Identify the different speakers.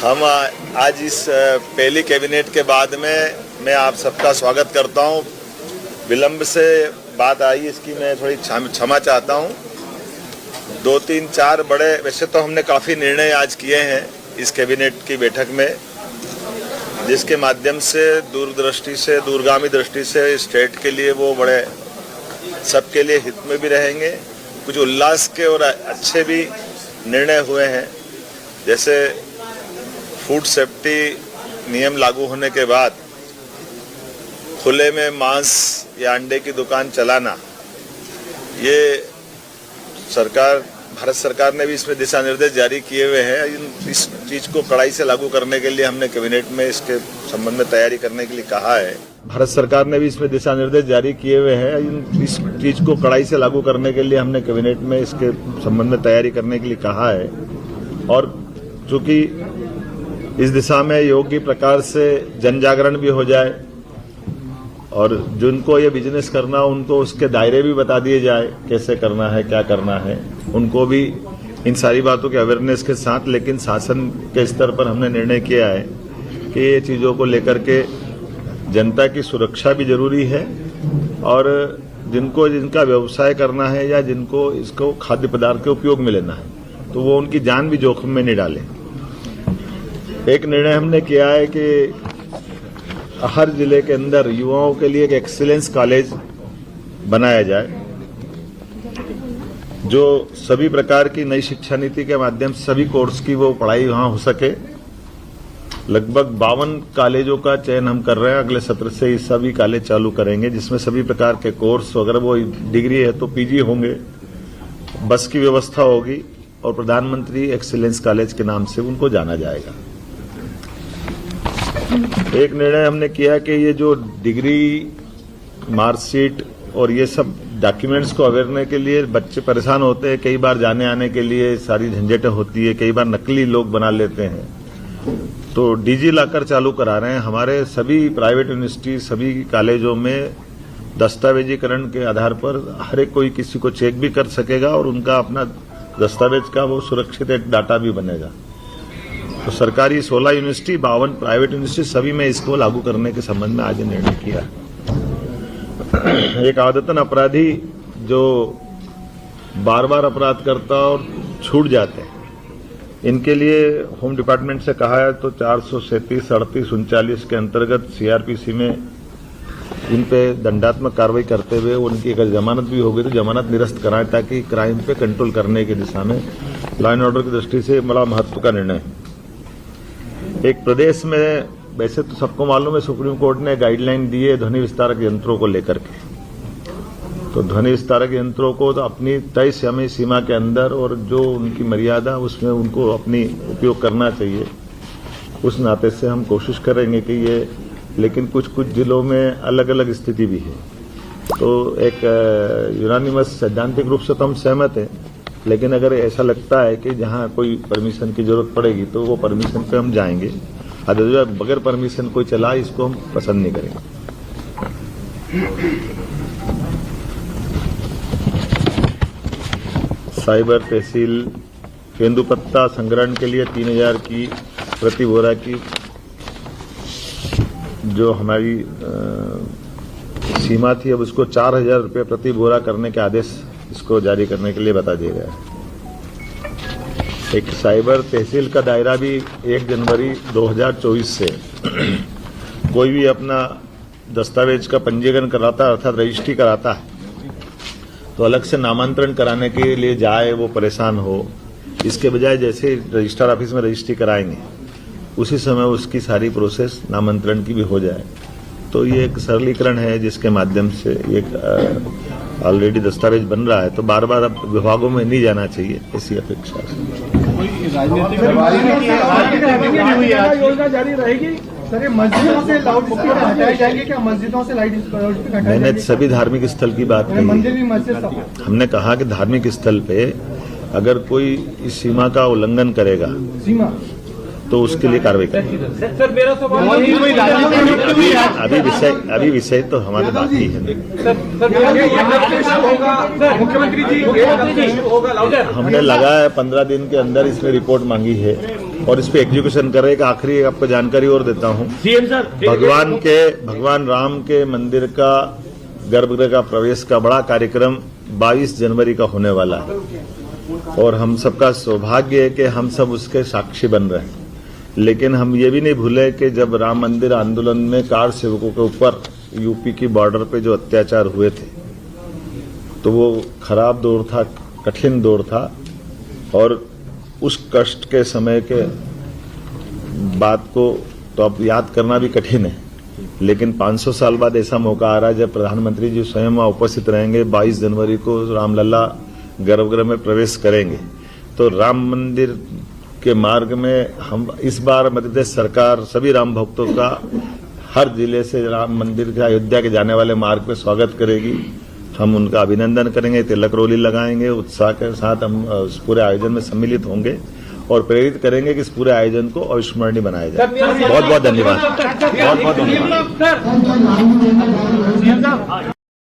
Speaker 1: हम आज इस पहली कैबिनेट के बाद में मैं आप सबका स्वागत करता हूं। विलंब से बात आई इसकी मैं थोड़ी क्षमा चाहता हूं। 2, 3, 4 बड़े, वैसे तो हमने काफ़ी निर्णय आज किए हैं इस कैबिनेट की बैठक में, जिसके माध्यम से दूरदृष्टि से, दूरगामी दृष्टि से स्टेट के लिए वो बड़े सबके लिए हित में भी रहेंगे। कुछ उल्लास के और अच्छे भी निर्णय हुए हैं, जैसे फूड सेफ्टी नियम लागू होने के बाद खुले में मांस या अंडे की दुकान चलाना, ये भारत सरकार ने भी इसमें दिशा निर्देश जारी किए हुए हैं। इस चीज़ को कड़ाई से लागू करने के लिए हमने कैबिनेट में इसके संबंध में तैयारी करने के लिए कहा है। भारत सरकार ने भी इसमें दिशा निर्देश जारी किए हुए हैं। इस चीज़ को कड़ाई से लागू करने के लिए हमने कैबिनेट में इसके संबंध में तैयारी करने के लिए कहा है। और चूंकि इस दिशा में योग्य प्रकार से जन जागरण भी हो जाए और जिनको ये बिजनेस करना उनको उसके दायरे भी बता दिए जाए, कैसे करना है, क्या करना है, उनको भी इन सारी बातों के अवेयरनेस के साथ। लेकिन शासन के स्तर पर हमने निर्णय किया है कि ये चीज़ों को लेकर के जनता की सुरक्षा भी जरूरी है और जिनका व्यवसाय करना है या जिनको इसको खाद्य पदार्थ के उपयोग में लेना है तो वो उनकी जान भी जोखिम में नहीं डालें। एक निर्णय हमने किया है कि हर जिले के अंदर युवाओं के लिए एक एक्सीलेंस कॉलेज बनाया जाए, जो सभी प्रकार की नई शिक्षा नीति के माध्यम से सभी कोर्स की वो पढ़ाई वहां हो सके। लगभग 52 कॉलेजों का चयन हम कर रहे हैं। अगले सत्र से ये सभी कॉलेज चालू करेंगे, जिसमें सभी प्रकार के कोर्स, अगर वो डिग्री है तो पीजी होंगे, बस की व्यवस्था होगी और प्रधानमंत्री एक्सीलेंस कॉलेज के नाम से उनको जाना जाएगा। एक निर्णय हमने किया कि ये जो डिग्री, मार्कशीट और ये सब डॉक्यूमेंट्स को अवेयरने के लिए बच्चे परेशान होते हैं, कई बार जाने आने के लिए सारी झंझटें होती है, कई बार नकली लोग बना लेते हैं, तो डिजी लॉकर चालू करा रहे हैं। हमारे सभी प्राइवेट यूनिवर्सिटी, सभी कॉलेजों में दस्तावेजीकरण के आधार पर हर एक कोई किसी को चेक भी कर सकेगा और उनका अपना दस्तावेज का वो सुरक्षित एक डाटा भी बनेगा। तो सरकारी 16 यूनिवर्सिटी, 52 प्राइवेट यूनिवर्सिटी, सभी में इसको लागू करने के संबंध में आज निर्णय किया। एक आदतन अपराधी जो बार बार अपराध करता और छूट जाते हैं, इनके लिए होम डिपार्टमेंट से कहा है तो 437, 38, 39 के अंतर्गत सीआरपीसी में इन पे दंडात्मक कार्रवाई करते हुए उनकी अगर जमानत भी होगी तो जमानत निरस्त कराएं, ताकि क्राइम पे कंट्रोल करने की दिशा में लॉ एंड ऑर्डर की दृष्टि से बड़ा महत्व का निर्णय है। एक प्रदेश में, वैसे तो सबको मालूम है, सुप्रीम कोर्ट ने गाइडलाइन दी है ध्वनि विस्तारक यंत्रों को लेकर के। तो ध्वनि विस्तारक यंत्रों को तो अपनी तय समय सीमा के अंदर और जो उनकी मर्यादा उसमें उनको अपनी उपयोग करना चाहिए। उस नाते से हम कोशिश करेंगे कि ये, लेकिन कुछ जिलों में अलग अलग स्थिति भी है। तो एक यूनानिमस सैद्धांतिक रूप से तो हम सहमत हैं, लेकिन अगर ऐसा लगता है कि जहां कोई परमिशन की जरूरत पड़ेगी तो वो परमिशन पे हम जाएंगे। बगैर परमिशन कोई चला, इसको हम पसंद नहीं करेंगे। साइबर तहसील तेंदुपत्ता संग्रहण के लिए 3000 की प्रति बोरा की जो हमारी सीमा थी, अब उसको 4000 रुपये प्रति बोरा करने के आदेश इसको जारी करने के लिए बता दिया गया है। एक साइबर तहसील का दायरा भी 1 जनवरी 2024 से कोई भी अपना दस्तावेज का पंजीकरण कराता है, अर्थात रजिस्ट्री कराता है, तो अलग से नामांतरण कराने के लिए जाए वो परेशान हो, इसके बजाय जैसे रजिस्ट्रार ऑफिस में रजिस्ट्री कराएंगे उसी समय उसकी सारी प्रोसेस नामांतरण की भी हो जाए। तो ये एक सरलीकरण है जिसके माध्यम से एक ऑलरेडी दस्तावेज बन रहा है, तो बार बार अब विभागों में नहीं जाना चाहिए, ऐसी अपेक्षा
Speaker 2: योजना जारी रहेगी। सर, ये मस्जिदों से लाउडस्पीकर हटाए जाएंगे क्या? मस्जिदों से लाउडस्पीकर?
Speaker 1: मैंने सभी धार्मिक स्थल की बात कही।
Speaker 2: मंदिर भी मस्जिद,
Speaker 1: हमने कहा कि धार्मिक स्थल पे अगर कोई इस सीमा का उल्लंघन करेगा, तो उसके लिए कार्रवाई करेंगे।
Speaker 3: सर मेरा सवाल
Speaker 1: अभी विषय तो हमारे बाकी है।
Speaker 3: मुख्यमंत्री जी होगा,
Speaker 1: हमने लगाया 15 दिन के अंदर इसमें रिपोर्ट मांगी है और इस पे एग्जीक्यूशन कर रहे हैं। आखिरी आपको जानकारी और देता हूँ,
Speaker 3: सीएम सर
Speaker 1: भगवान राम के मंदिर का गर्भगृह का प्रवेश का बड़ा कार्यक्रम 22 जनवरी का होने वाला है और हम सबका सौभाग्य है कि हम सब उसके साक्षी बन रहे हैं। लेकिन हम ये भी नहीं भूले कि जब राम मंदिर आंदोलन में कार सेवकों के ऊपर यूपी की बॉर्डर पे जो अत्याचार हुए थे, तो वो खराब दौर था, कठिन दौर था और उस कष्ट के समय के बात को तो अब याद करना भी कठिन है। लेकिन 500 साल बाद ऐसा मौका आ रहा है जब प्रधानमंत्री जी स्वयं वहां उपस्थित रहेंगे। 22 जनवरी को रामलला गर्भगृह में प्रवेश करेंगे। तो राम मंदिर के मार्ग में हम इस बार मध्य प्रदेश सरकार सभी राम भक्तों का हर जिले से राम मंदिर के अयोध्या के जाने वाले मार्ग पे स्वागत करेगी। हम उनका अभिनंदन करेंगे, तिलक रोली लगाएंगे, उत्साह के साथ हम इस पूरे आयोजन में सम्मिलित होंगे और प्रेरित करेंगे कि इस पूरे आयोजन को अविस्मरणीय बनाया जाए। बहुत बहुत धन्यवाद। बहुत बहुत धन्यवाद।